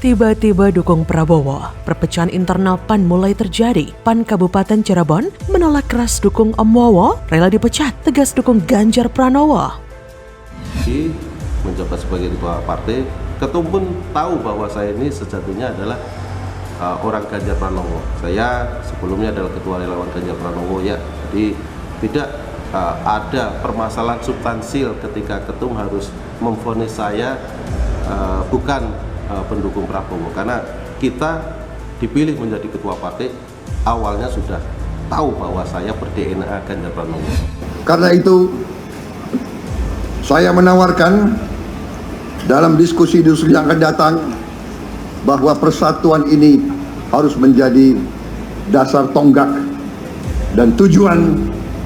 Tiba-tiba dukung Prabowo, perpecahan internal PAN mulai terjadi. PAN Kabupaten Cirebon menolak keras dukung Om Wowo, rela dipecat, tegas dukung Ganjar Pranowo. Menjabat sebagai ketua partai, ketum pun tahu bahwa saya ini sejatinya adalah orang Ganjar Pranowo. Saya sebelumnya adalah ketua relawan Ganjar Pranowo ya. Jadi tidak ada permasalahan substansial ketika ketum harus memvonis saya bukan pendukung Prabowo, karena kita dipilih menjadi ketua partai awalnya sudah tahu bahwa saya ber-DNA Ganjar Pranowo. Karena itu saya menawarkan dalam diskusi-diskusi yang akan datang bahwa persatuan ini harus menjadi dasar tonggak dan tujuan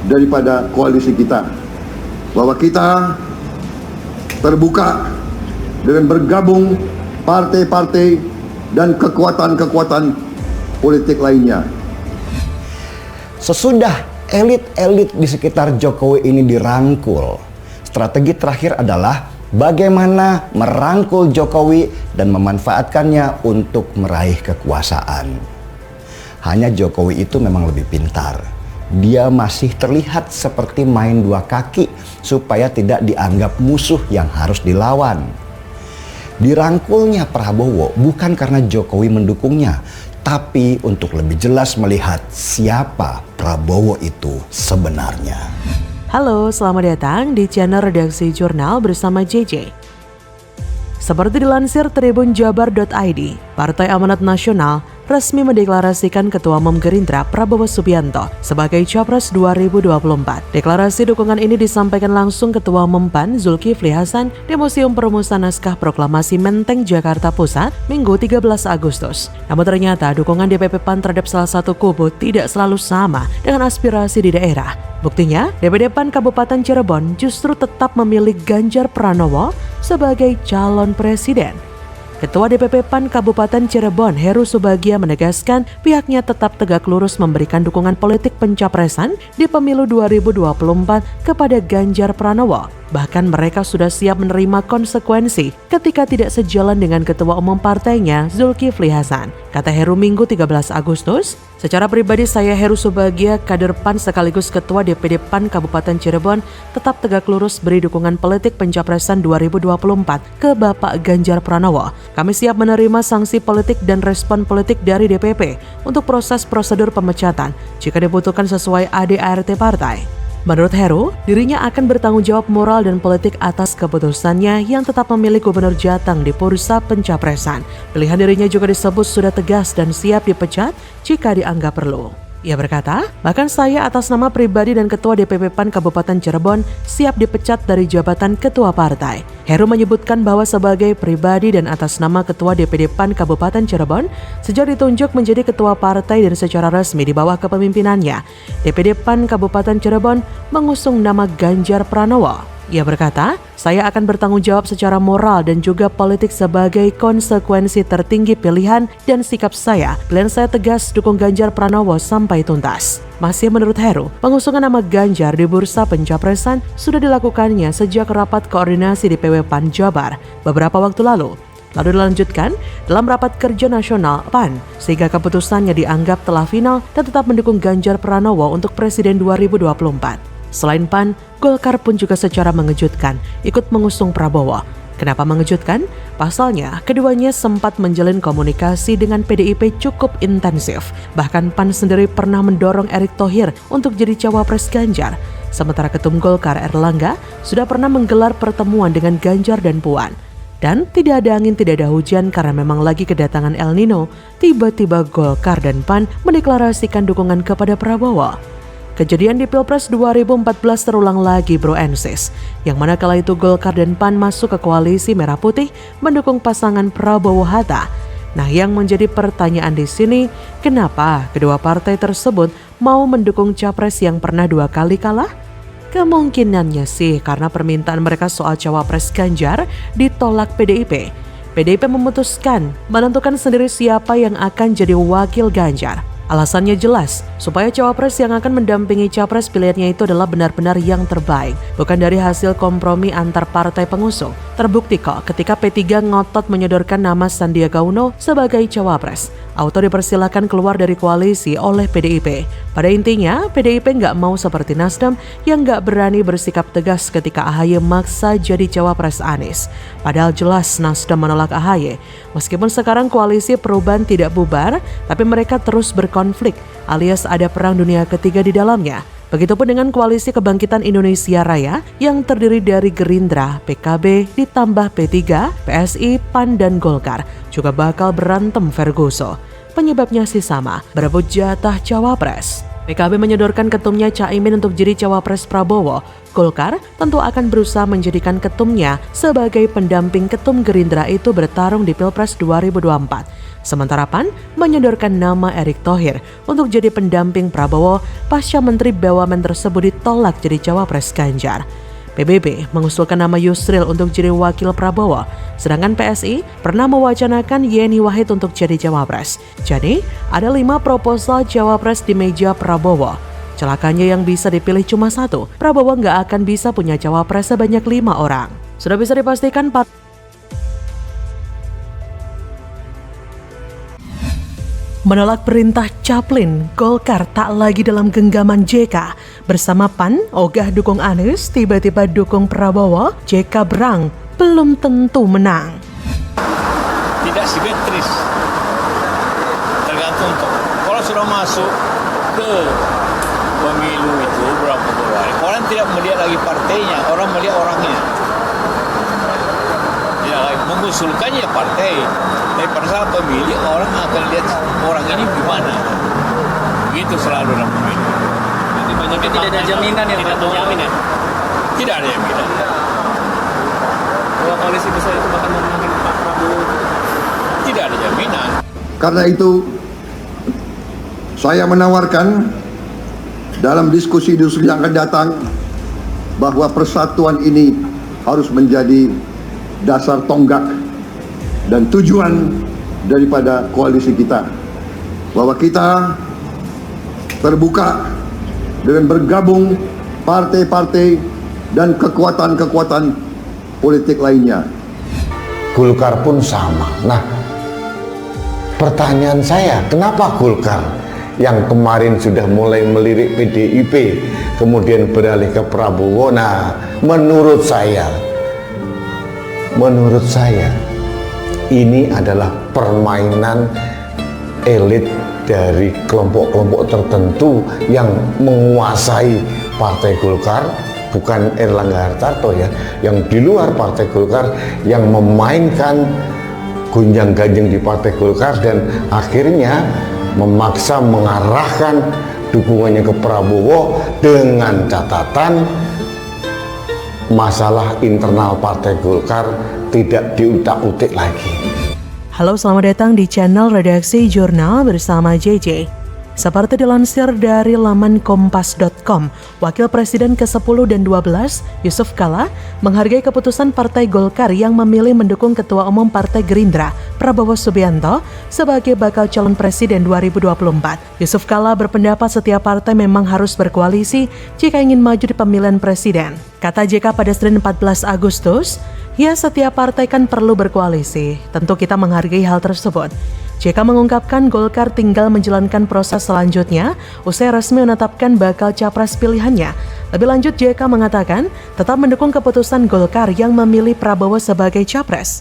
daripada koalisi kita, bahwa kita terbuka dengan bergabung partai-partai dan kekuatan-kekuatan politik lainnya. Sesudah elit-elit di sekitar Jokowi ini dirangkul, strategi terakhir adalah bagaimana merangkul Jokowi dan memanfaatkannya untuk meraih kekuasaan. Hanya Jokowi itu memang lebih pintar. Dia masih terlihat seperti main dua kaki supaya tidak dianggap musuh yang harus dilawan. Dirangkulnya Prabowo bukan karena Jokowi mendukungnya, tapi untuk lebih jelas melihat siapa Prabowo itu sebenarnya. Halo, selamat datang di channel Redaksi Jurnal bersama JJ. Seperti dilansir tribunjabar.id, Partai Amanat Nasional resmi mendeklarasikan Ketua Umum Gerindra Prabowo Subianto sebagai Capres 2024. Deklarasi dukungan ini disampaikan langsung Ketua Umum PAN Zulkifli Hasan di Museum Perumusan Naskah Proklamasi Menteng, Jakarta Pusat, Minggu 13 Agustus. Namun ternyata dukungan DPP PAN terhadap salah satu kubu tidak selalu sama dengan aspirasi di daerah. Buktinya, DPD PAN Kabupaten Cirebon justru tetap memilih Ganjar Pranowo sebagai calon presiden. Ketua DPP PAN Kabupaten Cirebon, Heru Subagia, menegaskan pihaknya tetap tegak lurus memberikan dukungan politik pencapresan di pemilu 2024 kepada Ganjar Pranowo. Bahkan mereka sudah siap menerima konsekuensi ketika tidak sejalan dengan Ketua Umum partainya Zulkifli Hasan. Kata Heru Minggu 13 Agustus, secara pribadi saya Heru Subagia, kader PAN sekaligus Ketua DPD PAN Kabupaten Cirebon, tetap tegak lurus beri dukungan politik pencapresan 2024 ke Bapak Ganjar Pranowo. Kami siap menerima sanksi politik dan respon politik dari DPP untuk proses prosedur pemecatan jika dibutuhkan sesuai ADART partai. Menurut Heru, dirinya akan bertanggung jawab moral dan politik atas keputusannya yang tetap memilih Gubernur Jateng di bursa pencapresan. Pilihan dirinya juga disebut sudah tegas dan siap dipecat jika dianggap perlu. Ia berkata, bahkan saya atas nama pribadi dan Ketua DPP PAN Kabupaten Cirebon siap dipecat dari jabatan Ketua Partai. Heru menyebutkan bahwa sebagai pribadi dan atas nama Ketua DPD PAN Kabupaten Cirebon, sejak ditunjuk menjadi Ketua Partai dan secara resmi di bawah kepemimpinannya, DPD PAN Kabupaten Cirebon mengusung nama Ganjar Pranowo. Ia berkata, saya akan bertanggung jawab secara moral dan juga politik sebagai konsekuensi tertinggi pilihan dan sikap saya. Pilihan saya tegas dukung Ganjar Pranowo sampai tuntas. Masih menurut Heru, pengusungan nama Ganjar di bursa pencapresan sudah dilakukannya sejak rapat koordinasi di PW PAN Jabar beberapa waktu lalu. Lalu dilanjutkan dalam rapat kerja nasional PAN, sehingga keputusannya dianggap telah final dan tetap mendukung Ganjar Pranowo untuk Presiden 2024. Selain PAN, Golkar pun juga secara mengejutkan ikut mengusung Prabowo. Kenapa mengejutkan? Pasalnya, keduanya sempat menjalin komunikasi dengan PDIP cukup intensif. Bahkan PAN sendiri pernah mendorong Erick Thohir untuk jadi cawapres Ganjar. Sementara Ketum Golkar Erlangga sudah pernah menggelar pertemuan dengan Ganjar dan Puan. Dan tidak ada angin, tidak ada hujan karena memang lagi kedatangan El Nino, tiba-tiba Golkar dan PAN mendeklarasikan dukungan kepada Prabowo. Kejadian di Pilpres 2014 terulang lagi bro and sis, yang mana kala itu Golkar dan PAN masuk ke koalisi Merah Putih mendukung pasangan Prabowo Hatta. Nah, yang menjadi pertanyaan di sini, kenapa kedua partai tersebut mau mendukung capres yang pernah 2 kali kalah? Kemungkinannya sih karena permintaan mereka soal cawapres Ganjar ditolak PDIP. PDIP memutuskan menentukan sendiri siapa yang akan jadi wakil Ganjar. Alasannya jelas, supaya cawapres yang akan mendampingi capres pilihannya itu adalah benar-benar yang terbaik, bukan dari hasil kompromi antar partai pengusung. Terbukti kok ketika P3 ngotot menyodorkan nama Sandiaga Uno sebagai cawapres. Auto dipersilakan keluar dari koalisi oleh PDIP. Pada intinya, PDIP nggak mau seperti Nasdem yang nggak berani bersikap tegas ketika AHY maksa jadi cawapres Anies. Padahal jelas Nasdem menolak AHY. Meskipun sekarang koalisi perubahan tidak bubar, tapi mereka terus berkonflik, alias ada perang dunia ketiga di dalamnya. Begitupun dengan Koalisi Kebangkitan Indonesia Raya yang terdiri dari Gerindra, PKB, ditambah P3, PSI, PAN, dan Golkar juga bakal berantem Ferguso. Penyebabnya sih sama, berebut jatah cawapres. PKB menyodorkan ketumnya Caimin untuk jadi cawapres Prabowo. Golkar tentu akan berusaha menjadikan ketumnya sebagai pendamping ketum Gerindra itu bertarung di Pilpres 2024. Sementara PAN menyodorkan nama Erick Thohir untuk jadi pendamping Prabowo pasca Menteri BUMN tersebut ditolak jadi cawapres Ganjar. PBB mengusulkan nama Yusril untuk jadi wakil Prabowo, sedangkan PSI pernah mewacanakan Yeni Wahid untuk jadi cawapres. Jadi, ada 5 proposal cawapres di meja Prabowo. Celakanya yang bisa dipilih cuma 1, Prabowo nggak akan bisa punya cawapres sebanyak 5 orang. Sudah bisa dipastikan menolak perintah Caplin, Golkar tak lagi dalam genggaman JK. Bersama PAN, ogah dukung Anies, tiba-tiba dukung Prabowo, JK berang, belum tentu menang. Tidak simetris, tergantung kalau sudah masuk ke pemilu itu berapa hari, orang tidak melihat lagi partainya, orang melihat orangnya. Tidak lagi mengusulkannya partai. Tapi pada saat pemilih, orang akan lihat orang ini gimana. Begitu selalu dalam pemilih. Tapi tidak ada jaminan ya, Pak? Tidak ada jaminan. Bahwa koalisi besar itu bakal memenangkan Pak Prabowo. Tidak ada jaminan. Karena itu, saya menawarkan dalam diskusi-diskusi yang akan datang bahwa persatuan ini harus menjadi dasar tonggak dan tujuan daripada koalisi kita, bahwa kita terbuka dengan bergabung partai-partai dan kekuatan-kekuatan politik lainnya. Golkar pun sama. Nah, pertanyaan saya, kenapa Golkar yang kemarin sudah mulai melirik PDIP kemudian beralih ke Prabowo? Nah, menurut saya ini adalah permainan elit dari kelompok-kelompok tertentu yang menguasai Partai Golkar, bukan Erlangga Hartarto ya, yang di luar Partai Golkar yang memainkan gonjang-ganjing di Partai Golkar dan akhirnya memaksa mengarahkan dukungannya ke Prabowo dengan catatan masalah internal Partai Golkar tidak diutak-utik lagi. Halo, selamat datang di channel Redaksi Jurnal bersama JJ. Seperti dilansir dari laman kompas.com, Wakil Presiden ke-10 dan 12, Yusuf Kala, menghargai keputusan Partai Golkar yang memilih mendukung Ketua Umum Partai Gerindra, Prabowo Subianto, sebagai bakal calon presiden 2024. Yusuf Kala berpendapat setiap partai memang harus berkoalisi jika ingin maju di pemilihan presiden. Kata JK pada Senin 14 Agustus, ya setiap partai kan perlu berkoalisi, tentu kita menghargai hal tersebut. JK mengungkapkan Golkar tinggal menjalankan proses selanjutnya usai resmi menetapkan bakal capres pilihannya. Lebih lanjut, JK mengatakan tetap mendukung keputusan Golkar yang memilih Prabowo sebagai capres.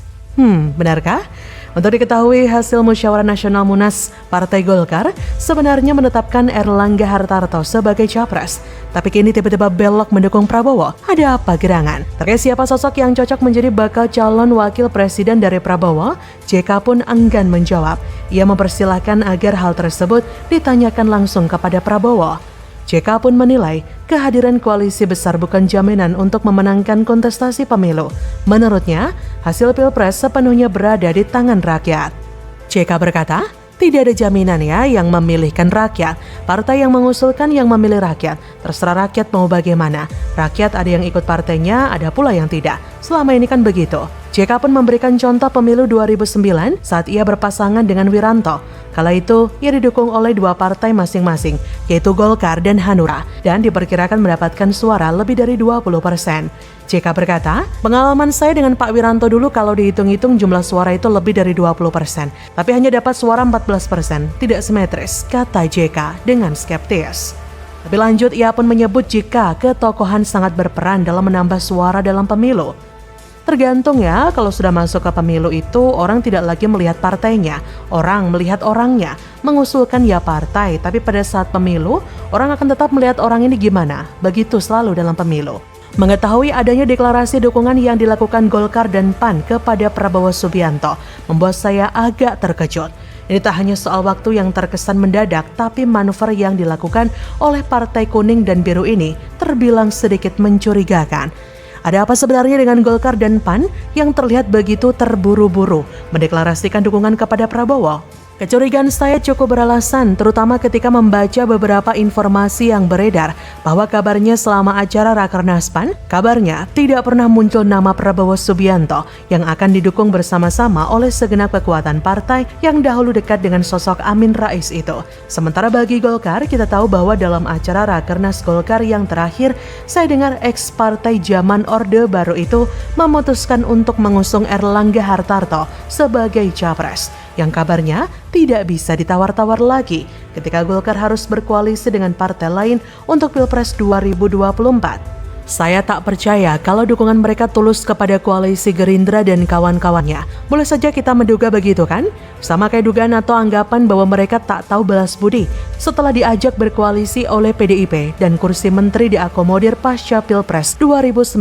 Benarkah? Untuk diketahui, hasil musyawarah nasional Munas Partai Golkar sebenarnya menetapkan Erlangga Hartarto sebagai capres. Tapi kini tiba-tiba belok mendukung Prabowo. Ada apa gerangan? Terkait siapa sosok yang cocok menjadi bakal calon wakil presiden dari Prabowo, JK pun enggan menjawab. Ia mempersilahkan agar hal tersebut ditanyakan langsung kepada Prabowo. JK pun menilai kehadiran koalisi besar bukan jaminan untuk memenangkan kontestasi pemilu. Menurutnya, hasil pilpres sepenuhnya berada di tangan rakyat. JK berkata, Tidak ada jaminan ya yang memilihkan rakyat. Partai yang mengusulkan yang memilih rakyat. Terserah rakyat mau bagaimana. Rakyat ada yang ikut partainya, ada pula yang tidak. Selama ini kan begitu. JK pun memberikan contoh pemilu 2009 saat ia berpasangan dengan Wiranto. Kala itu, ia didukung oleh dua partai masing-masing, yaitu Golkar dan Hanura, dan diperkirakan mendapatkan suara lebih dari 20%. JK berkata, pengalaman saya dengan Pak Wiranto dulu kalau dihitung-hitung jumlah suara itu lebih dari 20%, tapi hanya dapat suara 14%, tidak simetris, kata JK dengan skeptis. Lebih lanjut, ia pun menyebut jika ketokohan sangat berperan dalam menambah suara dalam pemilu. Tergantung ya, kalau sudah masuk ke pemilu itu orang tidak lagi melihat partainya, orang melihat orangnya. Mengusulkan ya partai, tapi pada saat pemilu, orang akan tetap melihat orang ini gimana. Begitu selalu dalam pemilu. Mengetahui adanya deklarasi dukungan yang dilakukan Golkar dan PAN kepada Prabowo Subianto, membuat saya agak terkejut. Ini tak hanya soal waktu yang terkesan mendadak, tapi manuver yang dilakukan oleh Partai Kuning dan Biru ini terbilang sedikit mencurigakan. Ada apa sebenarnya dengan Golkar dan PAN yang terlihat begitu terburu-buru mendeklarasikan dukungan kepada Prabowo? Kecurigaan saya cukup beralasan, terutama ketika membaca beberapa informasi yang beredar bahwa kabarnya selama acara Rakernas PAN, kabarnya tidak pernah muncul nama Prabowo Subianto yang akan didukung bersama-sama oleh segenap kekuatan partai yang dahulu dekat dengan sosok Amin Rais itu. Sementara bagi Golkar, kita tahu bahwa dalam acara Rakernas Golkar yang terakhir, saya dengar ex-partai zaman Orde Baru itu memutuskan untuk mengusung Erlangga Hartarto sebagai capres, yang kabarnya tidak bisa ditawar-tawar lagi ketika Golkar harus berkoalisi dengan partai lain untuk Pilpres 2024. Saya tak percaya kalau dukungan mereka tulus kepada koalisi Gerindra dan kawan-kawannya. Boleh saja kita menduga begitu kan? Sama kayak dugaan atau anggapan bahwa mereka tak tahu balas budi setelah diajak berkoalisi oleh PDIP dan kursi menteri diakomodir pasca Pilpres 2019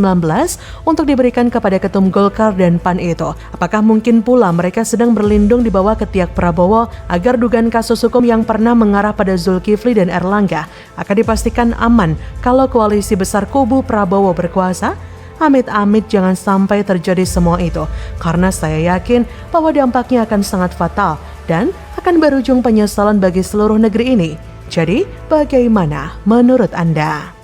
untuk diberikan kepada ketum Golkar dan PAN itu. Apakah mungkin pula mereka sedang berlindung di bawah ketiak Prabowo agar dugaan kasus hukum yang pernah mengarah pada Zulkifli dan Erlangga akan dipastikan aman kalau koalisi besar kubu Prabowo berkuasa? Amit-amit jangan sampai terjadi semua itu, karena saya yakin bahwa dampaknya akan sangat fatal dan akan berujung penyesalan bagi seluruh negeri ini. Jadi, bagaimana menurut Anda?